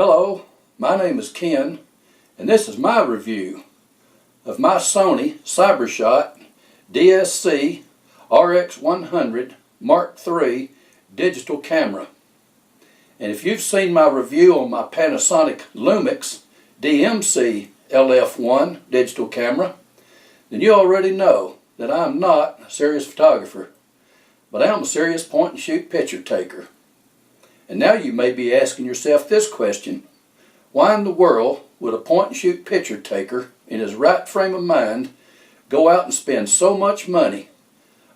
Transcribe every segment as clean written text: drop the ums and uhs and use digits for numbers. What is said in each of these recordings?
Hello, my name is Ken, and this is my review of my Sony CyberShot DSC RX100M3 digital camera. And if you've seen my review on my Panasonic Lumix DMC LF1 digital camera, then you already know that I'm not a serious photographer, but I am a serious point-and-shoot picture taker. And now you may be asking yourself this question: why in the world would a point-and-shoot picture taker in his right frame of mind go out and spend so much money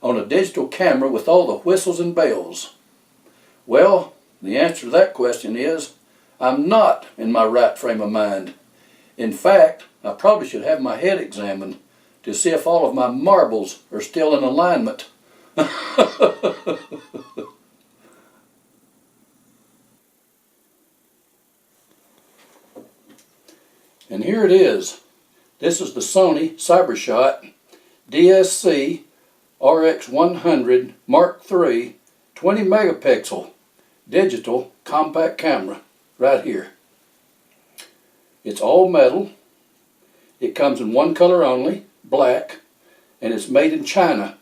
on a digital camera with all the whistles and bells? Well, the answer to that question is, I'm not in my right frame of mind. In fact, I probably should have my head examined to see if all of my marbles are still in alignment. And here it is. This is the Sony CyberShot DSC RX100M3 20 megapixel digital compact camera right here. It's all metal. It comes in one color only, black, and it's made in China.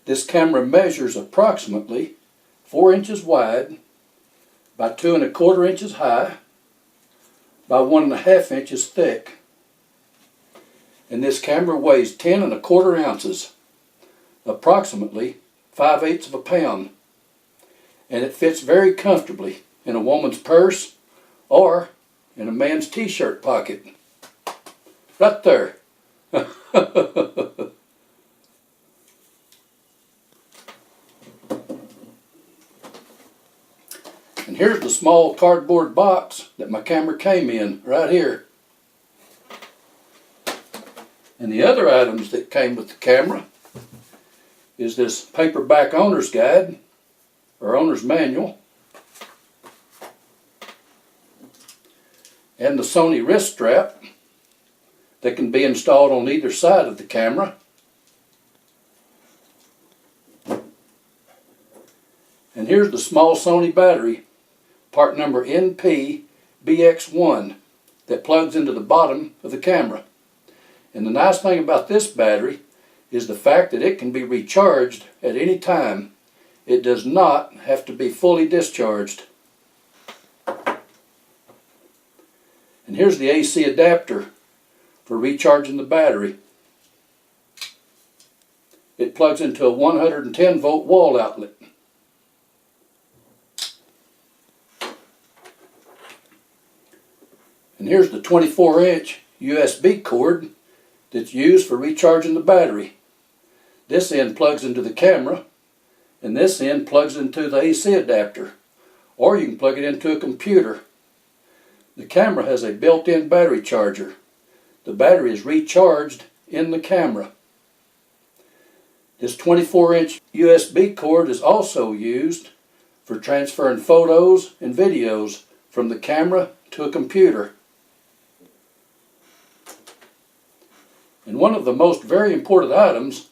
This camera measures approximately 4 inches wide by 2 1/4 inches high by 1 1/2 inches thick. And this camera weighs 10 1/4 ounces, approximately 5/8 of a pound. And it fits very comfortably in a woman's purse or in a man's t-shirt pocket. Right there. And here's the small cardboard box that my camera came in, right here. And the other items that came with the camera is this paperback owner's guide, or owner's manual, and the Sony wrist strap that can be installed on either side of the camera. And here's the small Sony battery, part number NP-BX1, that plugs into the bottom of the camera. And the nice thing about this battery is the fact that it can be recharged at any time. It does not have to be fully discharged. And here's the AC adapter for recharging the battery. It plugs into a 110 volt wall outlet. And here's the 24-inch USB cord that's used for recharging the battery. This end plugs into the camera, and this end plugs into the AC adapter, or you can plug it into a computer. The camera has a built-in battery charger. The battery is recharged in the camera. This 24-inch USB cord is also used for transferring photos and videos from the camera to a computer. And one of the most very important items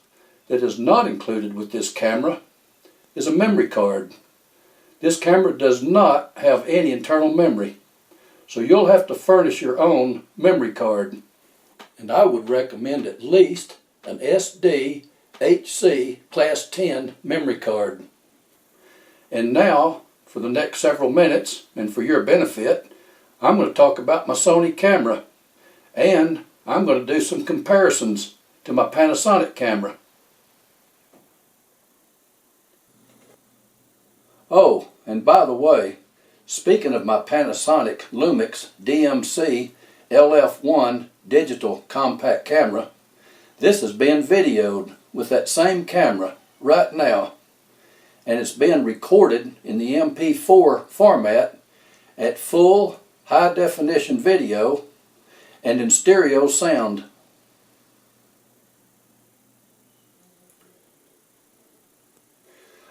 that is not included with this camera is a memory card. This camera does not have any internal memory, so you'll have to furnish your own memory card. And I would recommend at least an SDHC Class 10 memory card. And now, for the next several minutes, and for your benefit, I'm going to talk about my Sony camera. And I'm going to do some comparisons to my Panasonic camera. Oh, and by the way, speaking of my Panasonic Lumix DMC LF1 digital compact camera, this is being videoed with that same camera right now, and it's being recorded in the MP4 format at full high definition video and in stereo sound.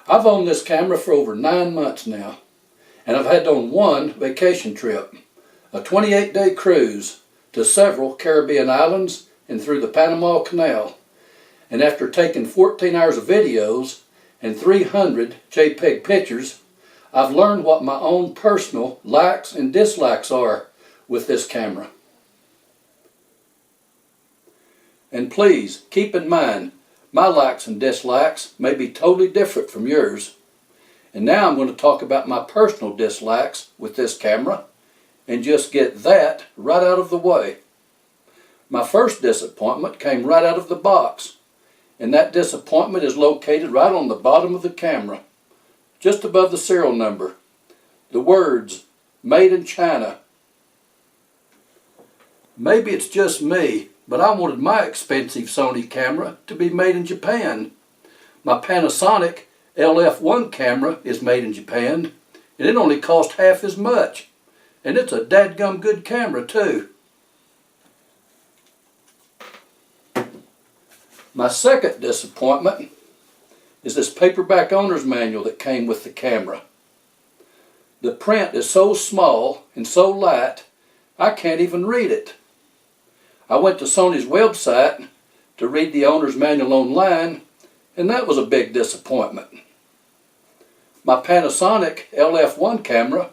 I've owned this camera for over 9 months now, and I've had on one vacation trip, a 28-day cruise to several Caribbean islands and through the Panama Canal. And after taking 14 hours of videos and 300 JPEG pictures, I've learned what my own personal likes and dislikes are with this camera. And please keep in mind, my likes and dislikes may be totally different from yours. And now I'm going to talk about my personal dislikes with this camera and just get that right out of the way. My first disappointment came right out of the box, and that disappointment is located right on the bottom of the camera, just above the serial number. The words, "Made in China." Maybe it's just me, but I wanted my expensive Sony camera to be made in Japan. My Panasonic LF1 camera is made in Japan, and it only cost half as much. And it's a dadgum good camera too. My second disappointment is this paperback owner's manual that came with the camera. The print is so small and so light, I can't even read it. I went to Sony's website to read the owner's manual online, and that was a big disappointment. My Panasonic LF1 camera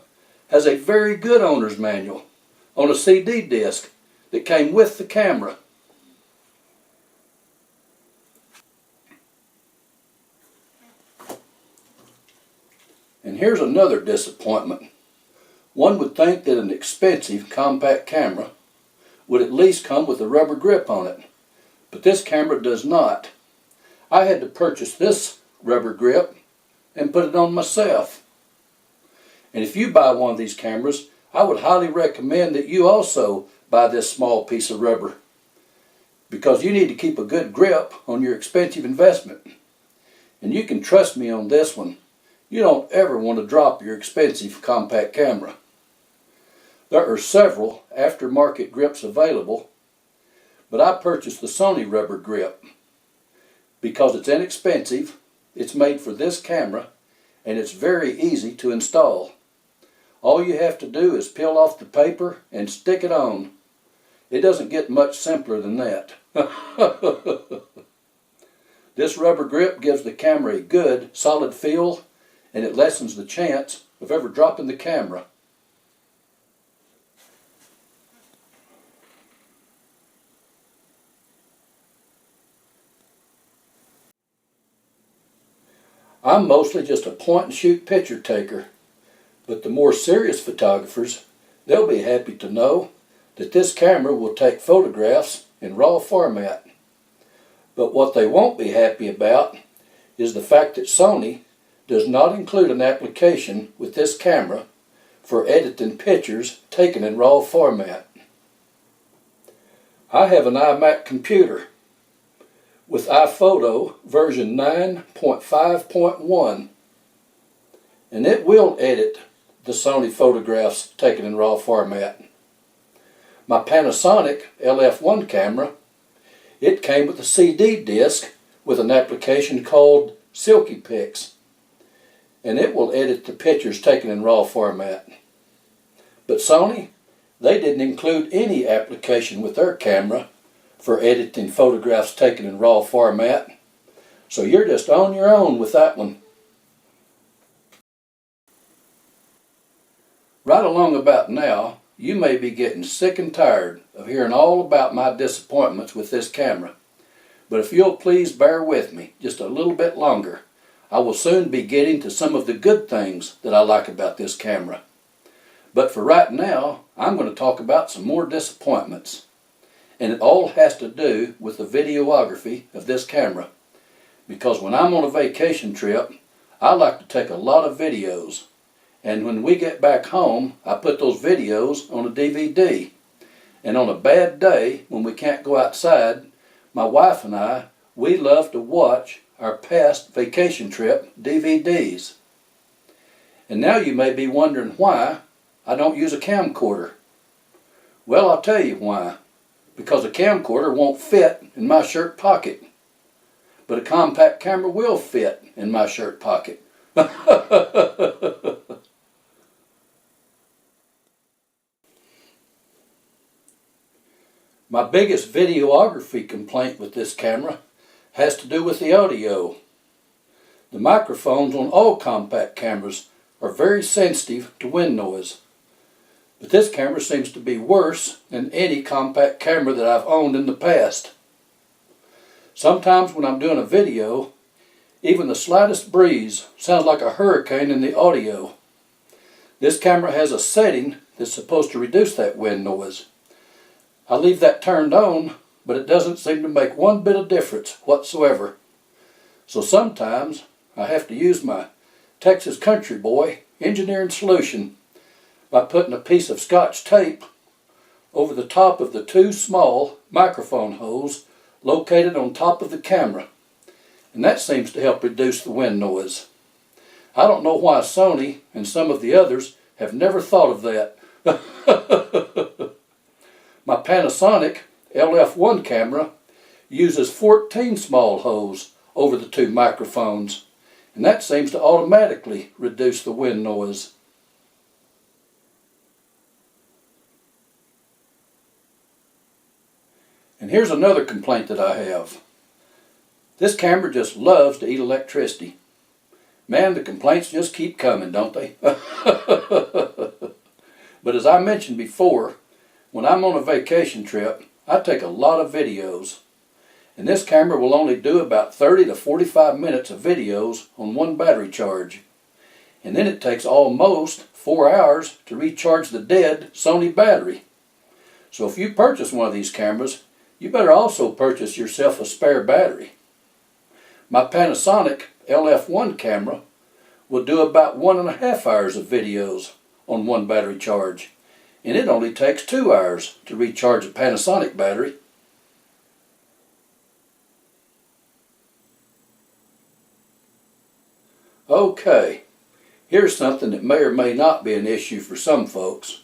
has a very good owner's manual on a CD disc that came with the camera. And here's another disappointment. One would think that an expensive compact camera would at least come with a rubber grip on it, but this camera does not. I had to purchase this rubber grip and put it on myself. And if you buy one of these cameras, I would highly recommend that you also buy this small piece of rubber, because you need to keep a good grip on your expensive investment. And you can trust me on this one. You don't ever want to drop your expensive compact camera. There are several aftermarket grips available, but I purchased the Sony rubber grip because it's inexpensive, it's made for this camera, and it's very easy to install. All you have to do is peel off the paper and stick it on. It doesn't get much simpler than that. This rubber grip gives the camera a good, solid feel, and it lessens the chance of ever dropping the camera. I'm mostly just a point-and-shoot picture taker, but the more serious photographers, they'll be happy to know that this camera will take photographs in RAW format. But what they won't be happy about is the fact that Sony does not include an application with this camera for editing pictures taken in RAW format. I have an iMac computer with iPhoto version 9.5.1, and it will edit the Sony photographs taken in RAW format. My Panasonic LF1 camera, it came with a CD disc with an application called Silky Pics, and it will edit the pictures taken in RAW format. But Sony, they didn't include any application with their camera for editing photographs taken in RAW format, so you're just on your own with that one. Right along about now, you may be getting sick and tired of hearing all about my disappointments with this camera. But if you'll please bear with me just a little bit longer, I will soon be getting to some of the good things that I like about this camera. But for right now, I'm going to talk about some more disappointments. And it all has to do with the videography of this camera. Because when I'm on a vacation trip, I like to take a lot of videos. And when we get back home, I put those videos on a DVD. And on a bad day, when we can't go outside, my wife and I, we love to watch our past vacation trip DVDs. And now you may be wondering why I don't use a camcorder. Well, I'll tell you why. Because a camcorder won't fit in my shirt pocket. But a compact camera will fit in my shirt pocket. My biggest videography complaint with this camera has to do with the audio. The microphones on all compact cameras are very sensitive to wind noise. But this camera seems to be worse than any compact camera that I've owned in the past. Sometimes when I'm doing a video, even the slightest breeze sounds like a hurricane in the audio. This camera has a setting that's supposed to reduce that wind noise. I leave that turned on, but it doesn't seem to make one bit of difference whatsoever. So sometimes I have to use my Texas Country Boy engineering solution by putting a piece of Scotch tape over the top of the two small microphone holes located on top of the camera. And that seems to help reduce the wind noise. I don't know why Sony and some of the others have never thought of that. My Panasonic LF1 camera uses 14 small holes over the two microphones, and that seems to automatically reduce the wind noise. And here's another complaint that I have. This camera just loves to eat electricity. Man, the complaints just keep coming, don't they? But as I mentioned before, when I'm on a vacation trip, I take a lot of videos. And this camera will only do about 30 to 45 minutes of videos on one battery charge. And then it takes almost 4 hours to recharge the dead Sony battery. So if you purchase one of these cameras, you better also purchase yourself a spare battery. My Panasonic LF1 camera will do about 1.5 hours of videos on one battery charge. And it only takes 2 hours to recharge a Panasonic battery. Okay, here's something that may or may not be an issue for some folks.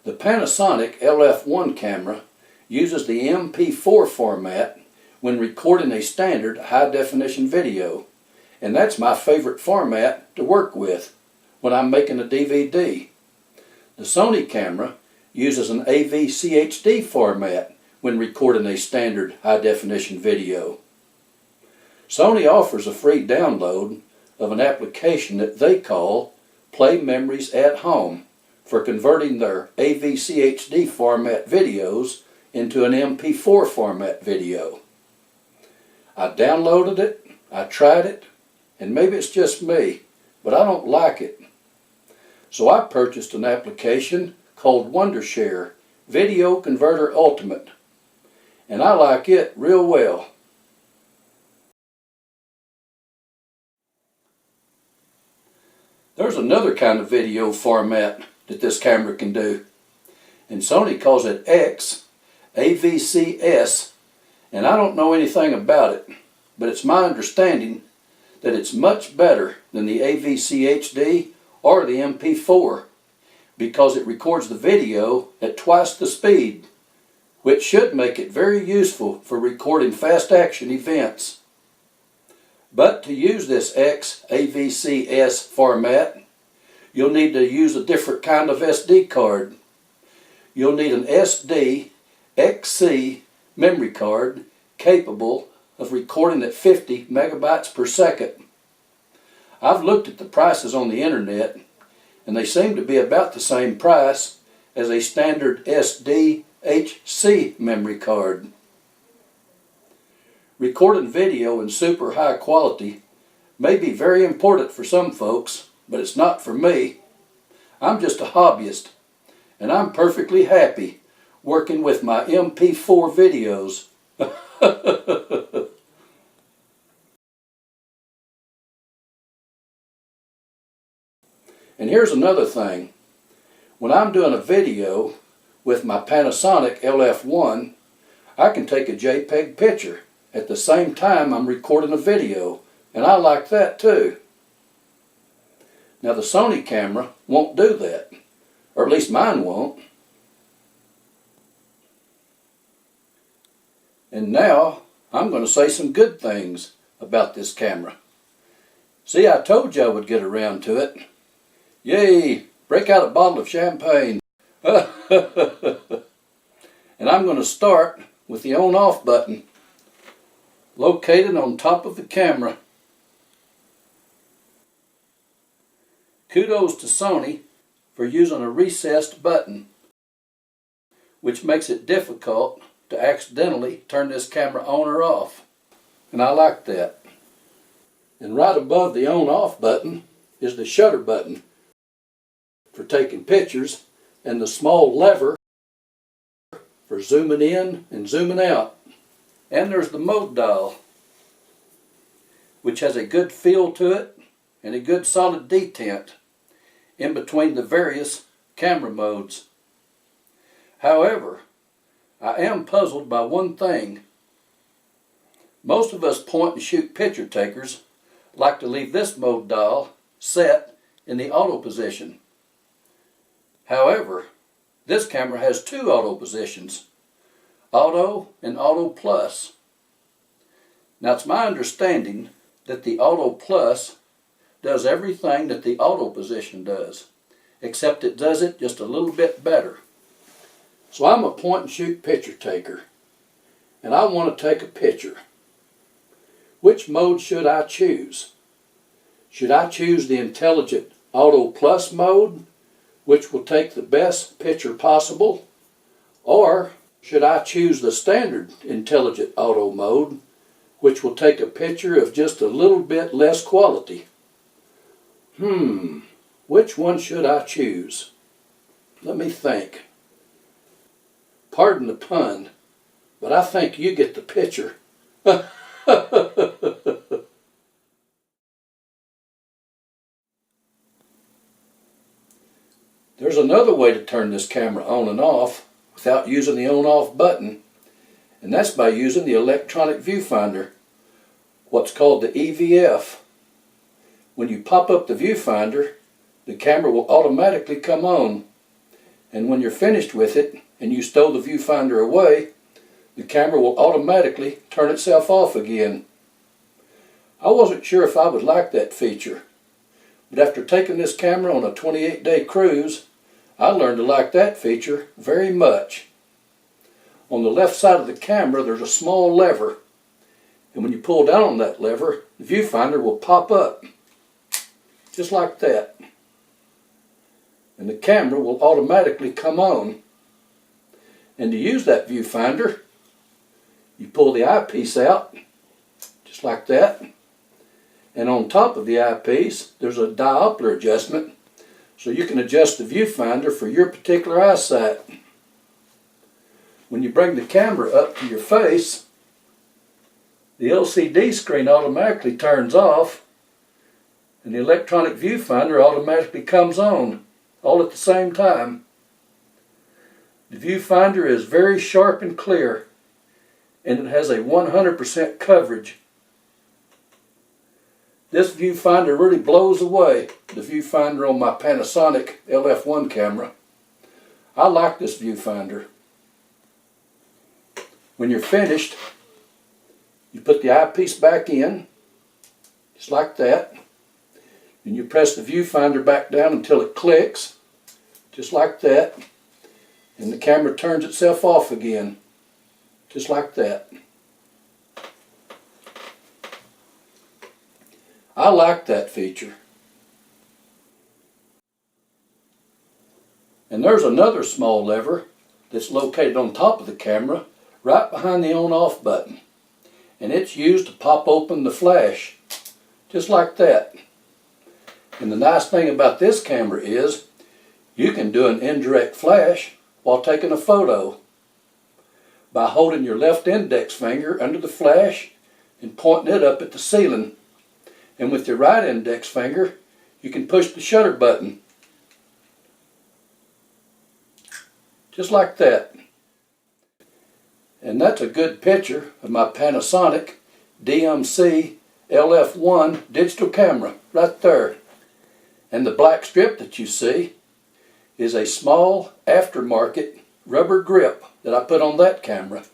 The Panasonic LF1 camera uses the MP4 format when recording a standard high-definition video. And that's my favorite format to work with when I'm making a DVD. The Sony camera uses an AV-CHD format when recording a standard high-definition video. Sony offers a free download of an application that they call Play Memories at Home for converting their AV-CHD format videos into an MP4 format video. I downloaded it, I tried it, and maybe it's just me, but I don't like it. So I purchased an application called Wondershare Video Converter Ultimate, and I like it real well. There's another kind of video format that this camera can do, and Sony calls it X, AVCS, and I don't know anything about it, but it's my understanding that it's much better than the AV-CHD or the MP4 because it records the video at twice the speed, which should make it very useful for recording fast action events. But to use this XAVCS format, you'll need to use a different kind of SD card. You'll need an SD XC memory card capable of recording at 50 megabytes per second. I've looked at the prices on the internet, and they seem to be about the same price as a standard SDHC memory card. Recording video in super high quality may be very important for some folks, but it's not for me. I'm just a hobbyist, and I'm perfectly happy working with my MP4 videos. And here's another thing. When I'm doing a video with my Panasonic LF1, I can take a JPEG picture at the same time I'm recording a video, and I like that too. Now the Sony camera won't do that, or at least mine won't. And now I'm going to say some good things about this camera. See, I told you I would get around to it. Yay! Break out a bottle of champagne. And I'm going to start with the on-off button located on top of the camera. Kudos to Sony for using a recessed button, which makes it difficult to accidentally turn this camera on or off. And I like that. And right above the on-off button is the shutter button for taking pictures, and the small lever for zooming in and zooming out. And there's the mode dial, which has a good feel to it and a good solid detent in between the various camera modes. However, I am puzzled by one thing. Most of us point and shoot picture takers like to leave this mode dial set in the auto position. However, this camera has two auto positions, Auto and Auto Plus. Now it's my understanding that the Auto Plus does everything that the auto position does, except it does it just a little bit better. So I'm a point and shoot picture taker, and I want to take a picture. Which mode should I choose? Should I choose the Intelligent Auto Plus mode, which will take the best picture possible? Or should I choose the standard Intelligent Auto mode, which will take a picture of just a little bit less quality? Which one should I choose? Let me think. Pardon the pun, but I think you get the picture. There's another way to turn this camera on and off without using the on-off button, and that's by using the electronic viewfinder, what's called the EVF. When you pop up the viewfinder, the camera will automatically come on, and when you're finished with it and you stow the viewfinder away, the camera will automatically turn itself off again. I wasn't sure if I would like that feature, but after taking this camera on a 28-day cruise, I learned to like that feature very much. On the left side of the camera there's a small lever, and when you pull down on that lever, the viewfinder will pop up, just like that. And the camera will automatically come on. And to use that viewfinder, you pull the eyepiece out, just like that. And on top of the eyepiece, there's a diopter adjustment, so you can adjust the viewfinder for your particular eyesight. When you bring the camera up to your face, the LCD screen automatically turns off, and the electronic viewfinder automatically comes on, all at the same time. The viewfinder is very sharp and clear, and it has a 100% coverage. This viewfinder really blows away the viewfinder on my Panasonic LF1 camera. I like this viewfinder. When you're finished, you put the eyepiece back in, just like that. And you press the viewfinder back down until it clicks, just like that. And the camera turns itself off again, just like that. I like that feature. And there's another small lever that's located on top of the camera, right behind the on-off button. And it's used to pop open the flash, just like that. And the nice thing about this camera is, you can do an indirect flash while taking a photo by holding your left index finger under the flash and pointing it up at the ceiling. And with your right index finger, you can push the shutter button. Just like that. And that's a good picture of my Panasonic DMC LF1 digital camera right there. And the black strip that you see is a small aftermarket rubber grip that I put on that camera.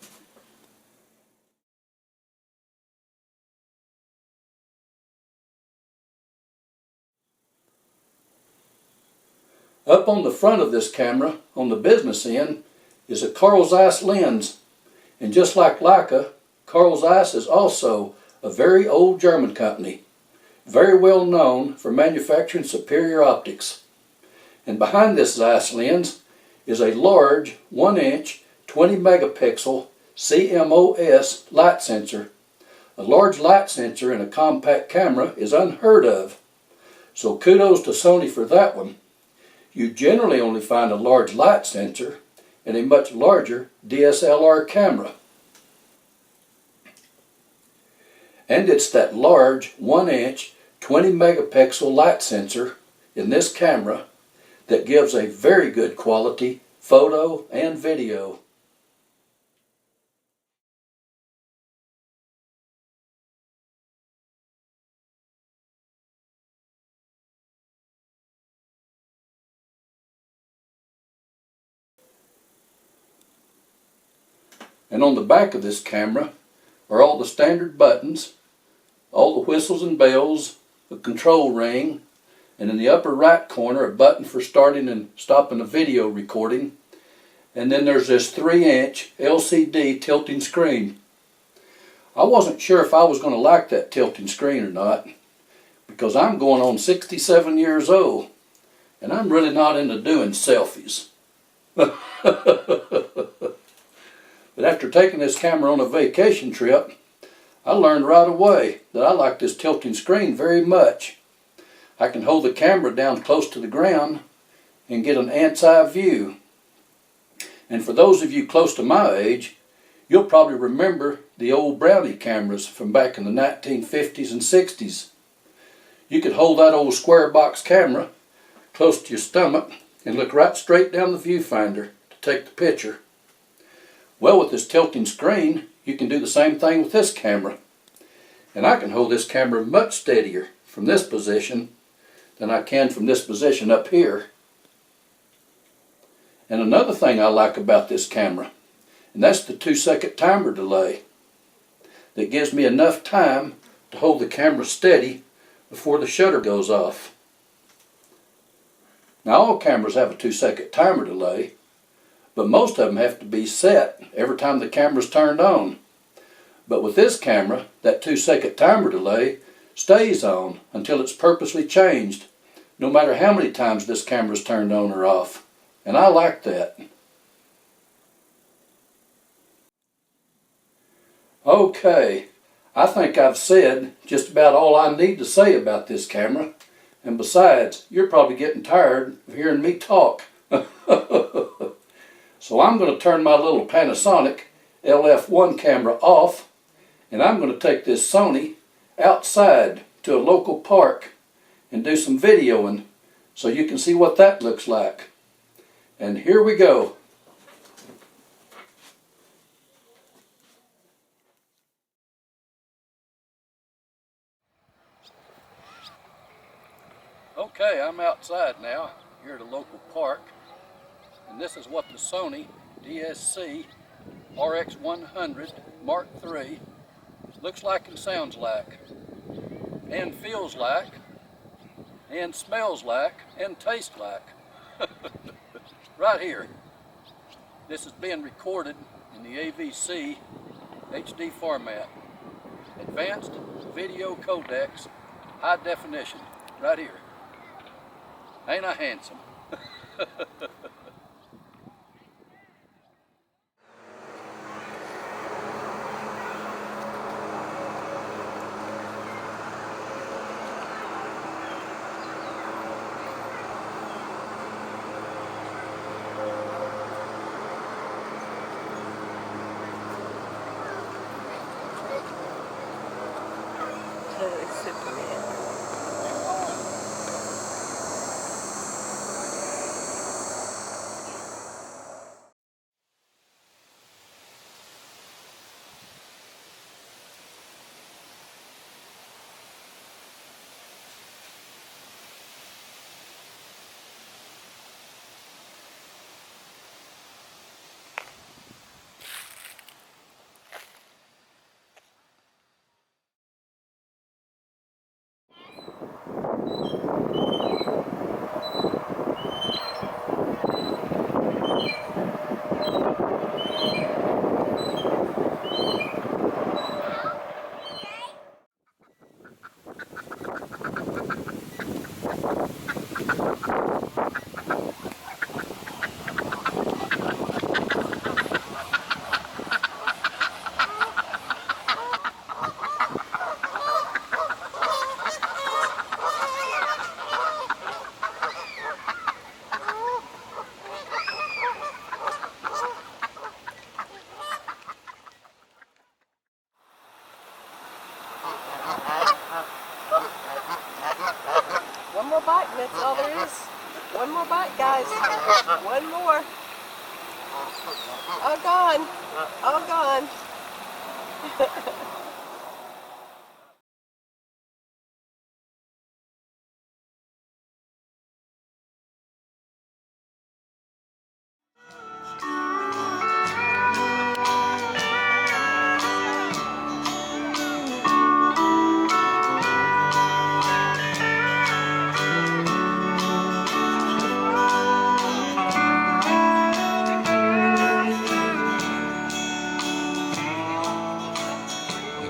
Up on the front of this camera, on the business end, is a Carl Zeiss lens. And just like Leica, Carl Zeiss is also a very old German company, very well known for manufacturing superior optics. And behind this Zeiss lens is a large 1-inch 20 megapixel CMOS light sensor. A large light sensor in a compact camera is unheard of. So kudos to Sony for that one. You generally only find a large light sensor in a much larger DSLR camera. And it's that large 1-inch 20 megapixel light sensor in this camera that gives a very good quality photo and video. And on the back of this camera are all the standard buttons, all the whistles and bells, the control ring, and in the upper right corner a button for starting and stopping a video recording. And then there's this 3-inch LCD tilting screen. I wasn't sure if I was going to like that tilting screen or not, because I'm going on 67 years old and I'm really not into doing selfies. But after taking this camera on a vacation trip, I learned right away that I like this tilting screen very much. I can hold the camera down close to the ground and get an ant's eye view. And for those of you close to my age, you'll probably remember the old Brownie cameras from back in the 1950s and 60s. You could hold that old square box camera close to your stomach and look right straight down the viewfinder to take the picture. Well, with this tilting screen, you can do the same thing with this camera. And I can hold this camera much steadier from this position than I can from this position up here. And another thing I like about this camera, and that's the 2-second timer delay that gives me enough time to hold the camera steady before the shutter goes off. Now, all cameras have a 2-second timer delay, but most of them have to be set every time the camera's turned on. But with this camera, that 2-second timer delay stays on until it's purposely changed, no matter how many times this camera's turned on or off. And I like that. Okay, I think I've said just about all I need to say about this camera. And besides, you're probably getting tired of hearing me talk. So I'm going to turn my little Panasonic LF1 camera off, and I'm going to take this Sony outside to a local park and do some videoing so you can see what that looks like. And here we go. Okay, I'm outside now here at a local park, and this is what the Sony DSC RX100M3 looks like and sounds like. and feels like and smells like and tastes like. Right here. This is being recorded in the AVC HD format. Advanced Video Codecs, high definition. Right here. Ain't I handsome? Superman. One more bite, and that's all there is. One more bite, guys. One more. All gone. All gone.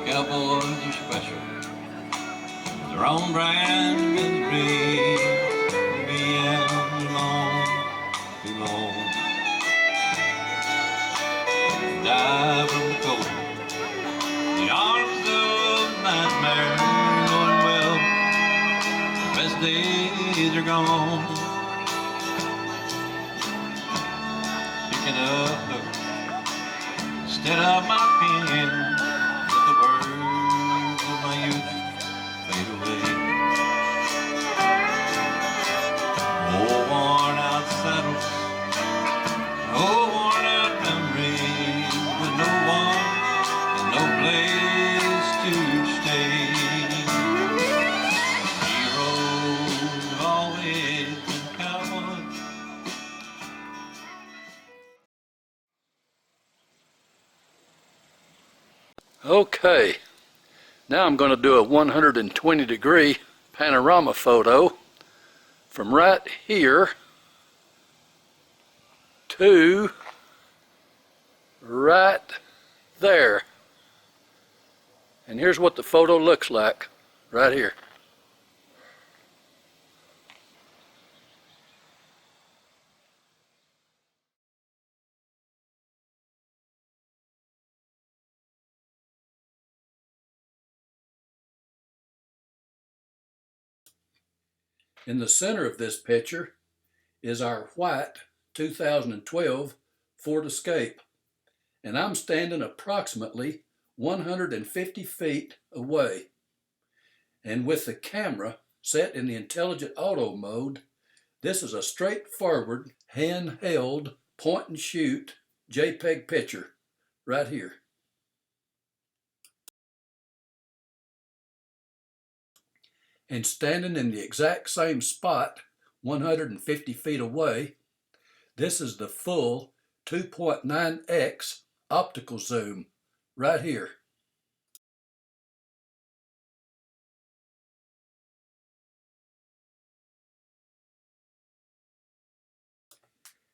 Cowboys are special. Their own brand is free. Being alone, too long. Die from the cold. The arms of nightmare, knowing well the best days are gone. Picking up books instead of my pen. Okay, now I'm going to do a 120-degree panorama photo from right here to right there. And here's what the photo looks like right here. In the center of this picture is our white 2012 Ford Escape, and I'm standing approximately 150 feet away. And with the camera set in the intelligent auto mode, this is a straightforward, handheld, point and shoot JPEG picture right here. And standing in the exact same spot, 150 feet away, this is the full 2.9x optical zoom right here.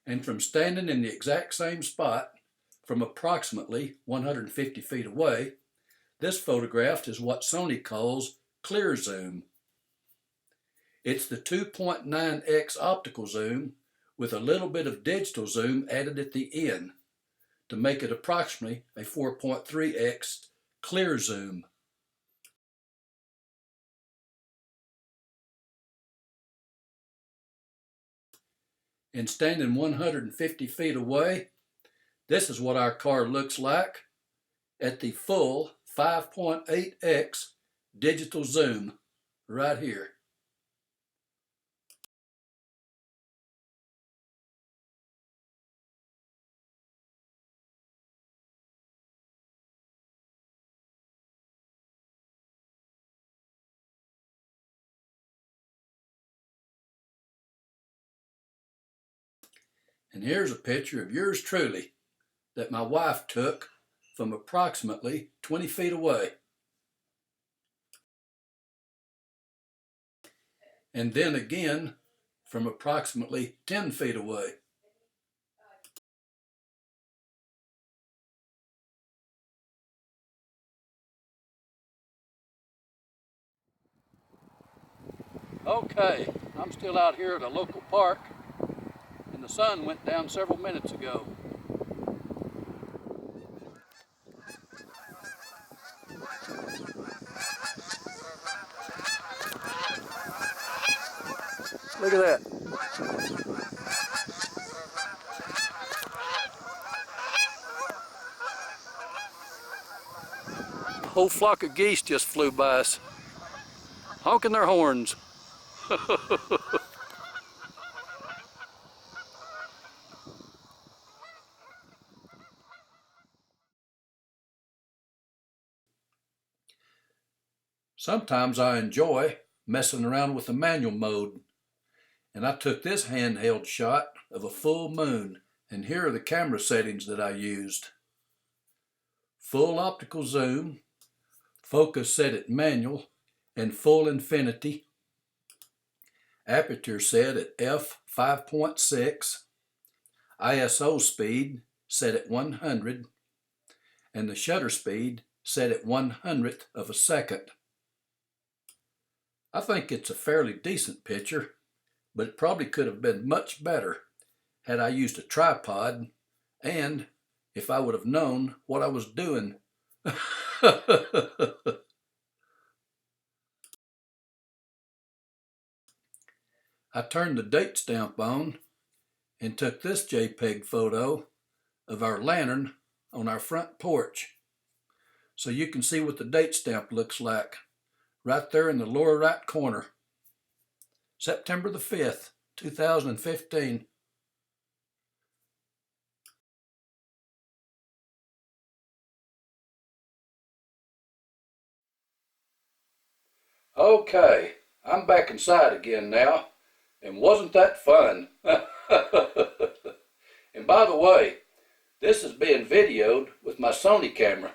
And from standing in the exact same spot from approximately 150 feet away, this photograph is what Sony calls clear zoom. It's the 2.9x optical zoom with a little bit of digital zoom added at the end to make it approximately a 4.3x clear zoom. And standing 150 feet away, this is what our car looks like at the full 5.8x digital zoom right here. And here's a picture of yours truly that my wife took from approximately 20 feet away. And then again from approximately 10 feet away. Okay, I'm still out here at a local park, and the sun went down several minutes ago. Look at that. A whole flock of geese just flew by us, honking their horns. Sometimes I enjoy messing around with the manual mode, and I took this handheld shot of a full moon, and here are the camera settings that I used. Full optical zoom, focus set at manual and full infinity, aperture set at f5.6, ISO speed set at 100, and the shutter speed set at 1/100th of a second. I think it's a fairly decent picture, but it probably could have been much better had I used a tripod and if I would have known what I was doing. I turned the date stamp on and took this JPEG photo of our lantern on our front porch, so you can see what the date stamp looks like right there in the lower right corner. September the 5th, 2015. Okay, I'm back inside again now, and wasn't that fun? And by the way, this is being videoed with my Sony camera,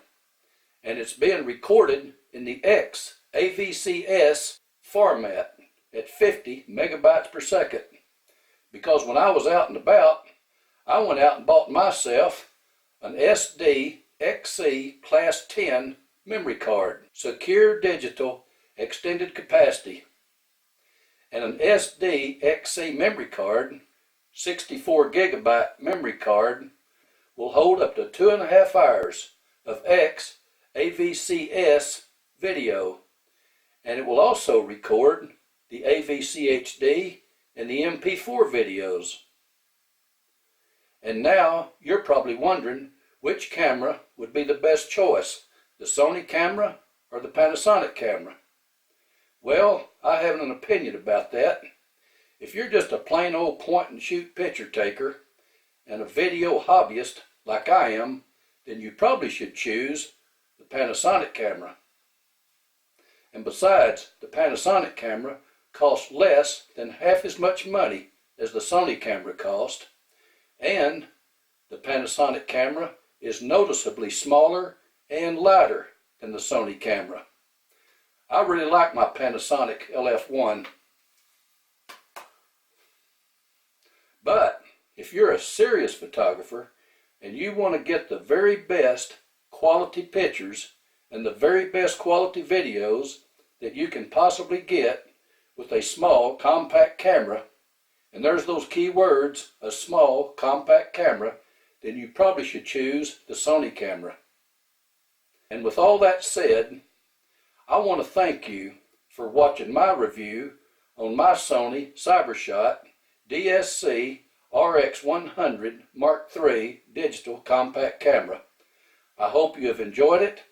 and it's being recorded in the X AVCS format at 50 megabytes per second. Because when I was out and about, I went out and bought myself an SD XC Class 10 memory card, secure digital extended capacity, and an SD XC memory card, 64 gigabyte memory card, will hold up to 2.5 hours of X AVCS video, and it will also record the AVCHD and the MP4 videos. And now you're probably wondering which camera would be the best choice, the Sony camera or the Panasonic camera. Well, I have an opinion about that. If you're just a plain old point and shoot picture taker and a video hobbyist like I am, then you probably should choose the Panasonic camera. And besides, the Panasonic camera costs less than half as much money as the Sony camera cost, and the Panasonic camera is noticeably smaller and lighter than the Sony camera. I really like my Panasonic LF1, but if you're a serious photographer and you want to get the very best quality pictures and the very best quality videos that you can possibly get with a small compact camera, and there's those key words, a small compact camera, then you probably should choose the Sony camera. And with all that said, I want to thank you for watching my review on my Sony CyberShot DSC RX100M3 digital compact camera. I hope you have enjoyed it,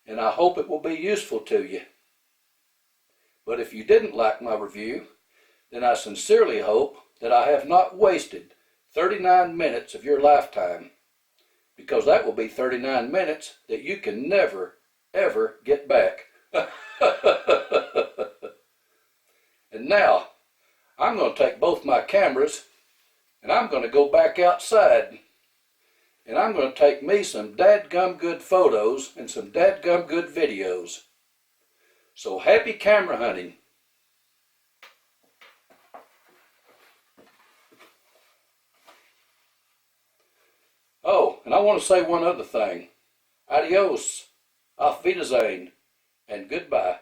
and I hope it will be useful to you. But if you didn't like my review, then I sincerely hope that I have not wasted 39 minutes of your lifetime, because that will be 39 minutes that you can never, ever get back. And now, I'm going to take both my cameras and I'm going to go back outside and I'm going to take me some dadgum good photos and some dadgum good videos. So happy camera hunting. Oh, and I want to say one other thing. Adios, auf Wiedersehen, and goodbye.